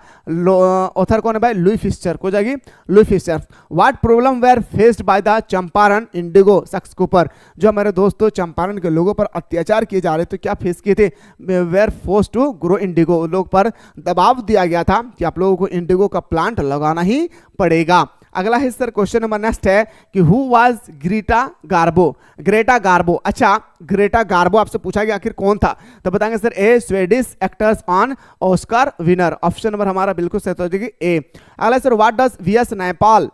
ऑथर कौन है भाई, लुई फिशर को जाएगी, Louis Fischer. What problem were faced by the Champaran indigo शख्स के ऊपर। जो हमारे दोस्तों चंपारण के लोगों पर अत्याचार किए जा रहे थे, क्या फेस किए थे, were force to grow indigo. लोग पर दबाव दिया गया था कि आप लोगों को इंडिगो का प्लांट लगाना ही पड़ेगा। अगला है सर क्वेश्चन नंबर नेक्स्ट है कि हु वाज ग्रेटा गार्बो। अच्छा, ग्रेटा गार्बो आपसे पूछा गया आखिर कौन था, तो बताएंगे sir a Swedish actors on Oscar winner. Option number हमारा बिल्कुल सही हो जाएगी ए। अगला sir what does V S Naipaul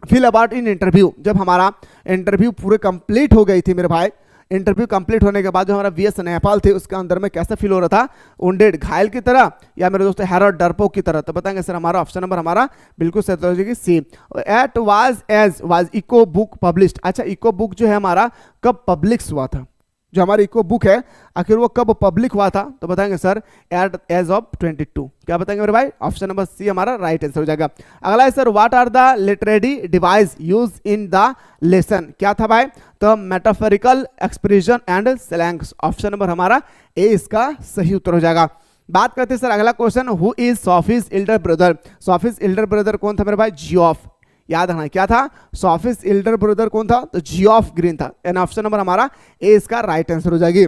feel about in interview. जब हमारा इंटरव्यू पूरे कंप्लीट हो गई थी मेरे भाई, इंटरव्यू कंप्लीट होने के बाद जो हमारा वीएस नैपाल थे उसके अंदर में कैसा फील हो रहा था, वुंडेड घायल की तरह या मेरे दोस्तों हैरड डरपोक की तरह। तो बताएंगे सर हमारा ऑप्शन नंबर हमारा बिल्कुल सही हो जाएगी C. At was echo book published. अच्छा, इको बुक जो है हमारा कब पब्लिश हुआ था, जो हमारी इको बुक है आखिर वो कब पब्लिक हुआ था, तो बताएंगे सर एट एज ऑफ 22। क्या बताएंगे मेरे भाई, ऑप्शन नंबर सी हमारा राइट आंसर हो जाएगा। अगला है sir what are the literary device use in the lesson. क्या था भाई, तो metaphorical expression and slangs. Option number हमारा ए इसका सही उत्तर हो जाएगा। बात करते हैं सर अगला question, who is Sophie's elder brother. Sophie's elder brother कौन था मेरे भाई, जियोफ। याद रखना क्या था, सोफीज एल्डर ब्रदर कौन था, तो जियोफ ग्रीन था। एंड ऑप्शन नंबर हमारा ए इसका राइट आंसर हो जाएगी।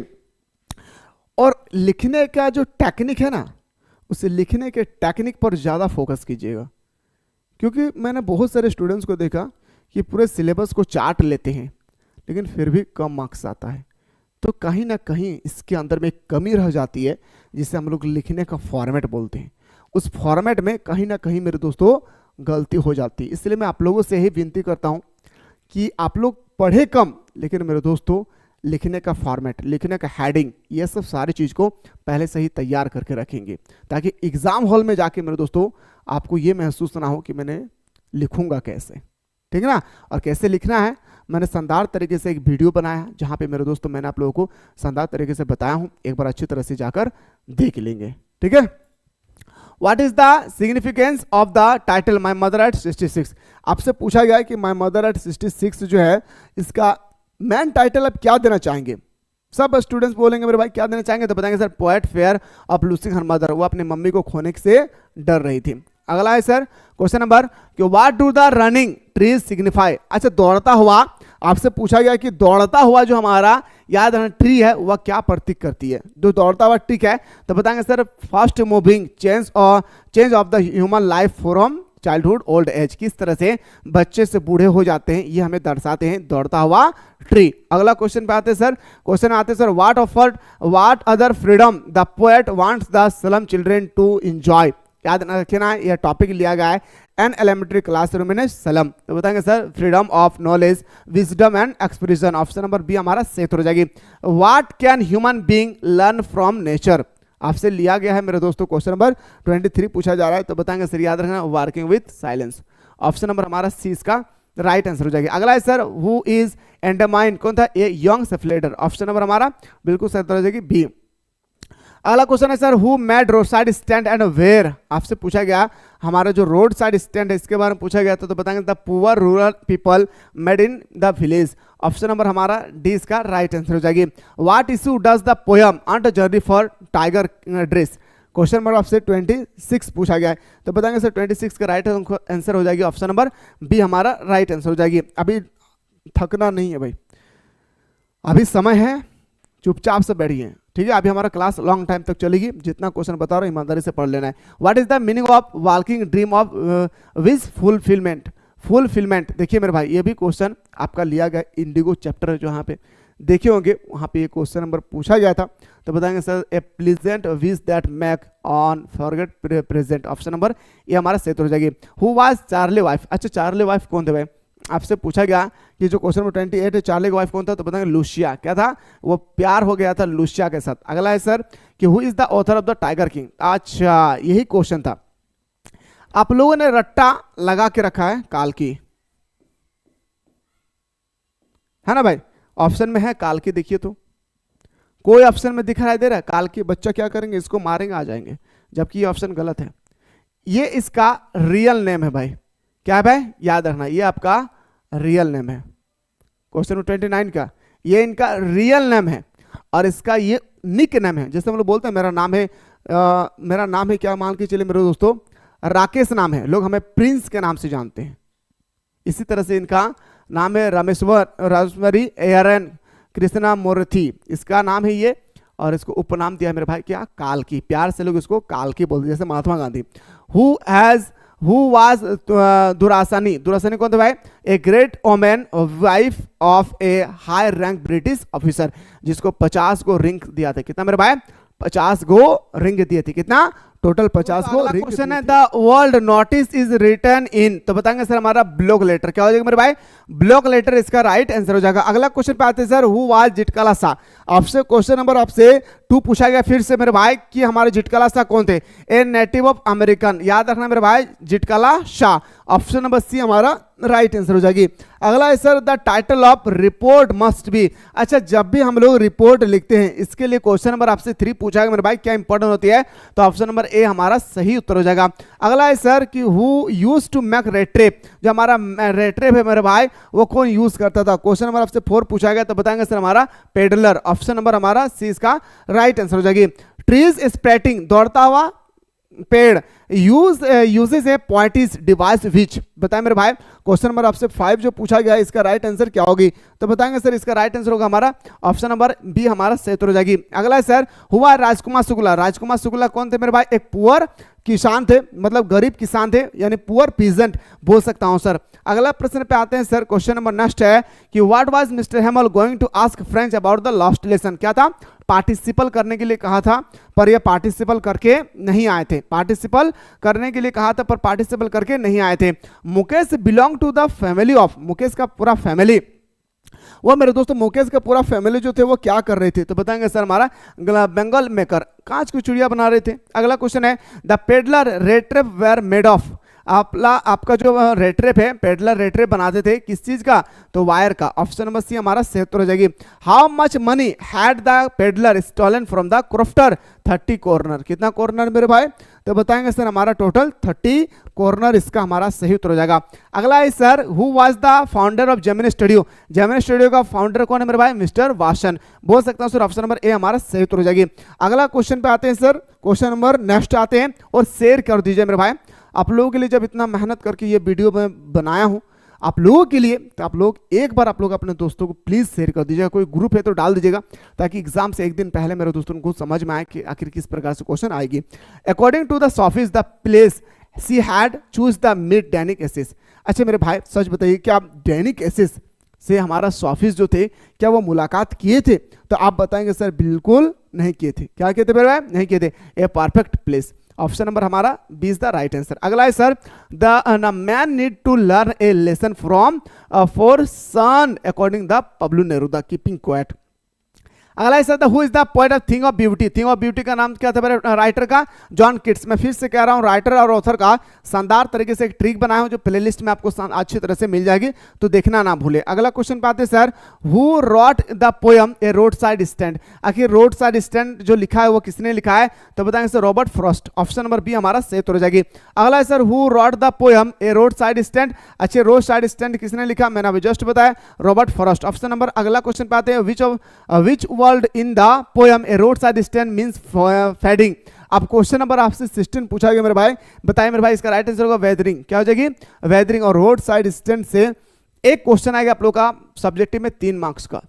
और लिखने का जो टेक्निक है ना, उसे लिखने के टेक्निक पर ज़्यादा फोकस कीजिएगा, क्योंकि मैंने बहुत सारे स्टूडेंट्स को देखा कि पूरे सिलेबस को चाट लेते हैं लेकिन फिर भी कम मार्क्स आता है। तो कहीं ना कहीं इसके अंदर में एक कमी रह जाती है जिसे हम लोग लिखने का फॉर्मेट बोलते हैं। उस फॉर्मेट में कहीं ना कहीं मेरे दोस्तों गलती हो जाती है। इसलिए मैं आप लोगों से ही विनती करता हूं कि आप लोग पढ़े कम लेकिन मेरे दोस्तों लिखने का फॉर्मेट, लिखने का हेडिंग, ये सब सारी चीज़ को पहले से ही तैयार करके रखेंगे ताकि एग्ज़ाम हॉल में जाके मेरे दोस्तों आपको ये महसूस ना हो कि मैंने लिखूंगा कैसे, ठीक है ना। और कैसे लिखना है मैंने शानदार तरीके से एक वीडियो बनाया है जहाँ पे मेरे दोस्तों मैंने आप लोगों को शानदार तरीके से बताया हूँ, एक बार अच्छी तरह से जाकर देख लेंगे, ठीक है। What is the significance of the title My Mother at 66? आपसे पूछा गया है कि My Mother at 66 जो है इसका मैन टाइटल आप क्या देना चाहेंगे। सब स्टूडेंट्स बोलेंगे मेरे भाई क्या देना चाहेंगे, तो बताएंगे sir poet fair of losing her mother. वो अपनी मम्मी को खोने से डर रही थी। अगला है सर क्वेश्चन नंबर कि what do the running trees signify. अच्छा, दौड़ता हुआ आपसे पूछा गया कि दौड़ता हुआ जो हमारा याद रखना ट्री है वह क्या प्रतीक करती है। जो दौड़ता हुआ ट्री है तो बताएंगे sir fast moving change of the human life from childhood old age. किस तरह से बच्चे से बूढ़े हो जाते हैं ये हमें दर्शाते हैं दौड़ता हुआ ट्री। अगला क्वेश्चन पे आते हैं सर, क्वेश्चन आते हैं sir what other freedom the poet wants the slum children to enjoy. याद रखना यह टॉपिक लिया गया है an elementary classroom in slum. तो बताएंगे sir freedom of knowledge wisdom and expression. Option number B हमारा सही हो जाएगी। What can human being learn from nature. आपसे लिया गया है मेरे दोस्तों क्वेश्चन नंबर 23 पूछा जा रहा है, तो बताएंगे सर याद रखना working with silence. Option number हमारा सी इसका राइट आंसर हो जाएगी। अगला है सर हु इज एंडरमाइन, कौन था, ए यंग सेफलेडर। ऑप्शन नंबर हमारा बिल्कुल सही हो जाएगी बी। अगला क्वेश्चन है sir who made roadside stand and where. आपसे पूछा गया हमारा जो रोड साइड स्टैंड है इसके बारे में पूछा गया तो बताएंगे the poor rural people made in the village. Option number हमारा डी इसका राइट आंसर हो जाएगी। What issue does the poem on journey for tiger dress. Question number आपसे 26 पूछा गया है तो बताएंगे सर 26 का राइट आंसर हो जाएगी ऑप्शन नंबर बी हमारा राइट आंसर हो जाएगी। अभी थकना नहीं है भाई, अभी समय है, चुपचाप से बैठिए, ठीक है। अभी हमारा क्लास लॉन्ग टाइम तक चलेगी, जितना क्वेश्चन बता रहा हूँ ईमानदारी से पढ़ लेना है। What is the meaning of walking dream of wish fulfilment. देखिए मेरे भाई ये भी क्वेश्चन आपका लिया गया इंडिगो चैप्टर है जो यहाँ पे देखे होंगे, वहाँ पे ये क्वेश्चन नंबर पूछा गया था तो बताएंगे sir A pleasant wish that make on forget present. Option number ये हमारा सही हो जाएगी। Who was Charlie wife. अच्छा, चार्ली वाइफ कौन थे भाई, आपसे पूछा गया कि जो क्वेश्चन नंबर 28 है चार्ली की वाइफ कौन था तो बताएंगे लूसिया। क्या था, वो प्यार हो गया था लूसिया के साथ। अगला है सर कि who is the author of the tiger king. अच्छा, यही क्वेश्चन था। आप लोगों ने रट्टा लगा के रखा है काल्की, है ना भाई। ऑप्शन में है काल्की, देखिए तो कोई ऑप्शन में दिखाई दे रहा है काल्की। बच्चा क्या करेंगे, इसको मारेंगे आ जाएंगे, जबकि ये ऑप्शन गलत है। ये इसका रियल नेम है भाई। क्या है भाई, याद रखना ये आपका रियल नेम है। क्वेश्चन नंबर 29 का ये इनका रियल नेम है और इसका ये निक नेम है। जैसे हम लोग बोलते हैं मेरा नाम है क्या, मान के चलिए मेरे दोस्तों राकेश नाम है, लोग हमें प्रिंस के नाम से जानते हैं। इसी तरह से इनका नाम है रामेश्वरी एयरन कृष्णा मोरथी, इसका नाम है ये, और इसको उपनाम दिया मेरे भाई क्या, काल्की। प्यार से लोग इसको काल्की बोलते हैं, जैसे Mahatma Gandhi. Who has who was Dorasani, Dorasani कौन थे भाई? A great woman wife of a high rank British officer, जिसको 50 को रिंग दिया था। कितना मेरे भाई? 50 गो रिंग दिए थे। कितना? टोटल 50 को। क्वेश्चन है the world notice is written in, तो बताएंगे सर हमारा ब्लॉक लेटर। क्या हो जाएगा मेरे भाई? ब्लॉक लेटर इसका राइट आंसर हो जाएगा। अगला क्वेश्चन पे आते हैं सर, हु वाज जिटकाला शाह। आपसे क्वेश्चन नंबर आपसे 2 पूछा गया फिर से मेरे भाई कि हमारे जिटकाला शाह कौन थे? ए नेटिव ऑफ अमेरिकन, याद रखना मेरे भाई, जिटकाला शाह। ऑप्शन नंबर सी हमारा राइट आंसर हो जाएगी। अगला है sir the title of report must be. अच्छा, जब भी हम लोग रिपोर्ट लिखते हैं इसके लिए क्वेश्चन नंबर आपसे 3 पूछा गया मेरे भाई, क्या इंपॉर्टेंट होती है? तो ऑप्शन नंबर ए हमारा सही उत्तर हो जाएगा। अगला है सर कि who used to make red tape, जो हमारा रेड टेप है मेरे भाई वो कौन यूज करता था? क्वेश्चन नंबर आपसे 4 पूछा गया, तो बताएंगे सर हमारा पेडलर। ऑप्शन नंबर हमारा सी इसका राइट आंसर हो जाएगी। ट्रीज स्प्रेटिंग, दौड़ता हुआ पेड़, यूजेस ए पॉइंटिस डिवाइस विच, बताएं मेरे भाई। क्वेश्चन नंबर आपसे 5 जो पूछा गया है इसका राइट आंसर क्या होगी? तो बताएंगे सर इसका राइट आंसर होगा हमारा ऑप्शन नंबर बी हमारा सही उत्तर हो जाएगी। अगला है सर हुआ राजकुमार शुक्ला। राजकुमार शुक्ला कौन थे मेरे भाई? एक पुअर किसान थे, मतलब गरीब किसान थे, यानी पुअर पीजेंट बोल सकता हूं सर। अगला प्रश्न पे आते हैं सर, क्वेश्चन नंबर नेक्स्ट है कि what was mister Hamel going to ask French about the last lesson. क्या था? पार्टिसिपल करने के लिए कहा था, पर ये पार्टिसिपल करके नहीं आए थे। पार्टिसिपल करने के लिए कहा था पर पार्टिसिपल करके नहीं आए थे। Mukesh belong to the family of, Mukesh का पूरा फैमिली, वो मेरे दोस्तों मुकेश का पूरा फैमिली जो थे वो क्या कर रहे थे? तो बताएंगे सर हमारा बेंगल मेकर, कांच की चिड़िया बना रहे थे। अगला क्वेश्चन है the peddler rattrap were made of. आपका जो रेट्रेप है, पेडलर रेट्रेप बनाते थे किस चीज का? तो वायर का। ऑप्शन नंबर सी हमारा सही उत्तर हो जाएगी। How much money had the peddler stolen from the crofter? 30 corner. कितना कॉर्नर मेरे भाई? तो बताएंगे सर हमारा टोटल 30 कॉर्नर इसका हमारा सही उत्तर हो जाएगा। अगला है sir who was the founder of Gemini studio. Gemini studio का फाउंडर कौन है मेरे भाई? मिस्टर वासन। बोल सकता हूं सर ऑप्शन नंबर ए हमारा सही उत्तर हो जाएगी। अगला क्वेश्चन पे आते हैं सर, क्वेश्चन नंबर नेक्स्ट आते हैं और शेयर कर दीजिए मेरे भाई। आप लोगों के लिए जब इतना मेहनत करके ये वीडियो मैं बनाया हूं आप लोगों के लिए, तो आप लोग एक बार आप लोग अपने दोस्तों को प्लीज शेयर कर दीजिएगा। कोई ग्रुप है तो डाल दीजिएगा ताकि एग्जाम से एक दिन पहले मेरे दोस्तों को समझ में आए कि आखिर किस प्रकार से क्वेश्चन आएगी। According to the Sophie's the place she had choose the mid दैनिक एसेस। अच्छा मेरे भाई सच बताइए क्या आप दैनिक एसेस से हमारा सॉफिस्ट जो थे क्या वो मुलाकात किए थे? तो आप बताएंगे सर बिल्कुल नहीं किए थे। क्या किए थे मेरे भाई? नहीं किए थे। A perfect place. Option number हमारा B is the right answer. अगला है sir the man need to learn a lesson from for sun according the Pablo Neruda keeping quiet. अगला है sir who is the poet of thing of beauty. Thing of beauty का नाम क्या था मेरे writer का? John Keats. मैं फिर से कह रहा हूं राइटर और ऑथर का शानदार तरीके से एक ट्रिक बनाया हूं जो प्लेलिस्ट में आपको अच्छी तरह से मिल जाएगी, तो देखना ना भूले। अगला क्वेश्चन पे आते हैं sir who wrote the poem a roadside stand. आखिर रोड साइड स्टैंड जो लिखा है वो किसने लिखा है? तो बताएंगे sir Robert Frost. Option number B हमारा सही उत्तर हो जाएगी। अगला है sir who wrote the poem a roadside stand. अच्छे रोड साइड स्टैंड किसने लिखा? मैंने अभी जस्ट बताया रॉबर्ट फ्रॉस्ट। ऑप्शन नंबर अगला क्वेश्चन पे आते हैं which word in the poem a roadside stand means fading. अब क्वेश्चन नंबर आपसे 16 पूछा गया मेरे भाई, बताइए मेरे भाई इसका राइट आंसर होगा वेदरिंग। क्या हो जाएगी? वेदरिंग। और रोड साइड स्टैंड से एक क्वेश्चन आएगा आप लोग का सब्जेक्टिव में 3 मार्क्स का,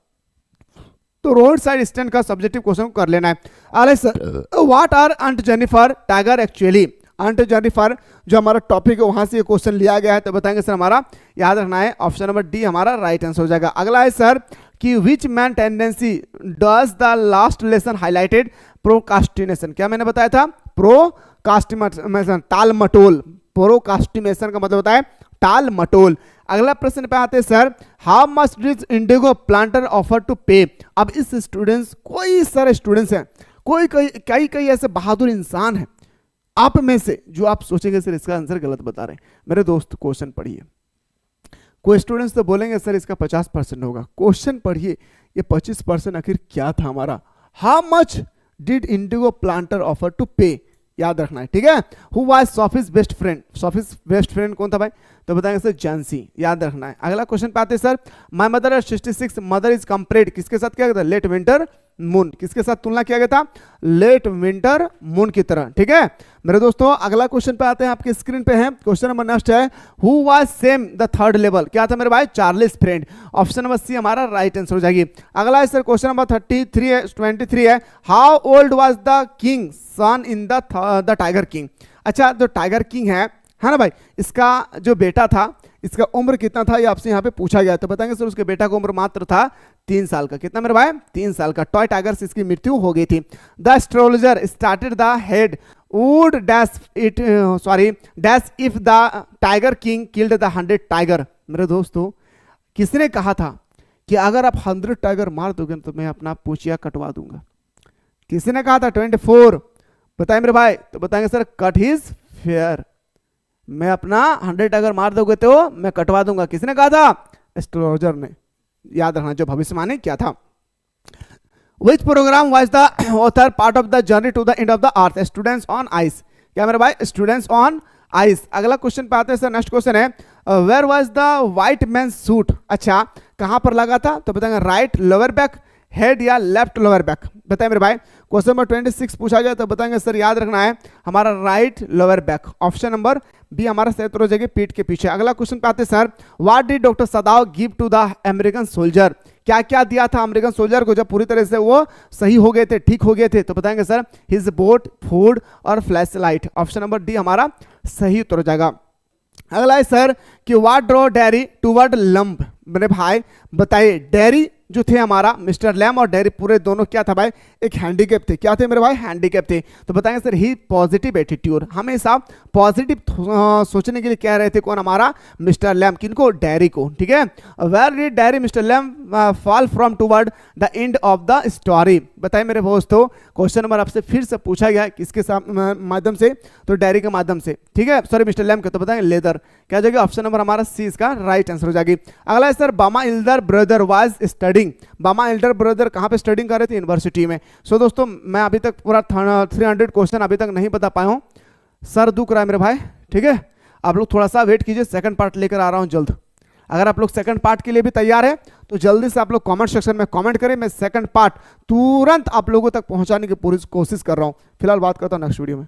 तो रोड साइड स्टैंड का सब्जेक्टिव क्वेश्चन कर लेना है। अरे sir what are aunt Jennifer tiger actually. Aunt Jennifer जो हमारा टॉपिक है वहां से ये क्वेश्चन लिया गया है, तो बताएंगे सर हमारा याद रखना है ऑप्शन नंबर डी हमारा राइट आंसर हो जाएगा। अगला है सर कि which man tendency does the last lesson highlighted? Procrastination. क्या मैंने बताया था? प्रोकास्टिनेशन, टाल मटोल। प्रोकास्टिनेशन का मतलब होता है टाल मटोल। अगला प्रश्न पे आते हैं sir how much did indigo planter offer to pay. अब इस स्टूडेंट्स कोई सारे स्टूडेंट्स हैं, कई ऐसे बहादुर इंसान हैं आप में से जो आप सोचेंगे सर इसका आंसर गलत बता रहे हैं। मेरे दोस्त क्वेश्चन पढ़िए। कोई स्टूडेंट्स तो बोलेंगे सर इसका 50% होगा। क्वेश्चन पढ़िए ये 25% आखिर क्या था हमारा? How much did indigo planter offer to pay, याद रखना है, ठीक है। Who was Sophie's best friend. Sophie's best friend कौन था भाई? तो बताएंगे सर जानसी, याद रखना है। अगला क्वेश्चन पे आते हैं sir my mother at 66 mother is compared किसके साथ किया गया था? Late winter moon. किसके साथ तुलना किया गया था? लेट विंटर मून की तरह, ठीक है मेरे दोस्तों। अगला क्वेश्चन पे आते हैं, आपके स्क्रीन पे है क्वेश्चन नंबर नेक्स्ट है who was same the third level. क्या था मेरे भाई? Charles friend. Option number C हमारा राइट आंसर हो जाएगी। अगला है सर क्वेश्चन नंबर 23 है how old was the king son in the tiger king. अच्छा जो टाइगर किंग है है ना भाई। इसका जो बेटा था, इसका उम्र कितना था ये आपसे यहाँ पे पूछा गया, तो बताएंगे सर उसके बेटा का उम्र मात्र था 3 साल का। कितना मेरे भाई? 3 साल का। टॉय टाइगर से इसकी मृत्यु हो गई थी। The astrologer started the head would dash it dash if the tiger king killed the 100 tiger. मेरे दोस्तों, किसने कहा था कि अगर आप 100 टाइगर मार दोगे तो मैं अपना पूछिया कटवा दूंगा? किसने कहा था? 24। बताइए मेरे भाई। तो बताएंगे सर कट हिज फेयर, मैं अपना 100 टाइगर मार दोगे तो मैं कटवा दूंगा। किसने कहा था? एस्ट्रोलॉजर ने। याद रखना, जो भविष्यवाणी क्या था। Which program was the author part of the journey to the end of the earth? Students on ice। क्या मेरे भाई? Students on ice। अगला क्वेश्चन पे आते हैं सर। नेक्स्ट क्वेश्चन है where was the white man shot. अच्छा, कहां पर लगा था? तो बताएंगे राइट लोअर बैक, हेड या लेफ्ट लोअर बैक। बताइए मेरे भाई। क्वेश्चन नंबर 26 पूछा गया, तो बताएंगे सर याद रखना है हमारा right lower back. Option number B हमारा सही उत्तर हो जाएगी पीठ के पीछे। अगला क्वेश्चन पे आते हैं sir. What did doctor Sadao give to the American soldier. क्या क्या दिया था अमेरिकन सोल्जर को जब पूरी तरह से वो सही हो गए थे, ठीक हो गए थे? तो बताएंगे सर हिज बोट, फूड और flash light. Option number D हमारा सही उत्तर हो जाएगा। अगला है सर कि what draw dairy toward lump. मेरे भाई बताइए, डेयरी जो थे हमारा मिस्टर लैम और डेयरी पूरे दोनों क्या था भाई? एक हैंडीकैप थे। क्या थे मेरे भाई? हैंडीकैप थे। तो बताएंगे सर ही पॉजिटिव एटीट्यूड, हमेशा पॉजिटिव सोचने के लिए कह रहे थे। कौन? हमारा मिस्टर लैम। किनको? डेयरी को। ठीक है। Where did Derry mister Lamb fall from toward the end of the story. बताइए मेरे दोस्तों, क्वेश्चन नंबर आपसे फिर से पूछा गया किसके माध्यम से? तो डेयरी के माध्यम से। ठीक है, सॉरी मिस्टर लैम के। तो बताएंगे लेदर। क्या जाएगा? ऑप्शन नंबर हमारा सी इसका राइट आंसर हो जाएगी। अगला है सर बामा एल्डर ब्रदर वाज स्टडिंग। बामा एल्डर ब्रदर कहां पे स्टडिंग कर रहे थे? यूनिवर्सिटी में। सो दोस्तों, मैं अभी तक पूरा 300 क्वेश्चन अभी तक नहीं बता पाया हूं, सर दुख रहा है मेरे भाई। ठीक है, आप लोग थोड़ा सा वेट कीजिए, सेकंड पार्ट लेकर आ रहा हूं जल्द। अगर आप लोग सेकंड पार्ट के लिए भी तैयार है तो जल्दी से आप लोग कमेंट सेक्शन में कमेंट करें। मैं सेकंड पार्ट तुरंत आप लोगों तक पहुंचाने की पूरी कोशिश कर रहा हूं। फिलहाल बात करता हूं नेक्स्ट वीडियो में।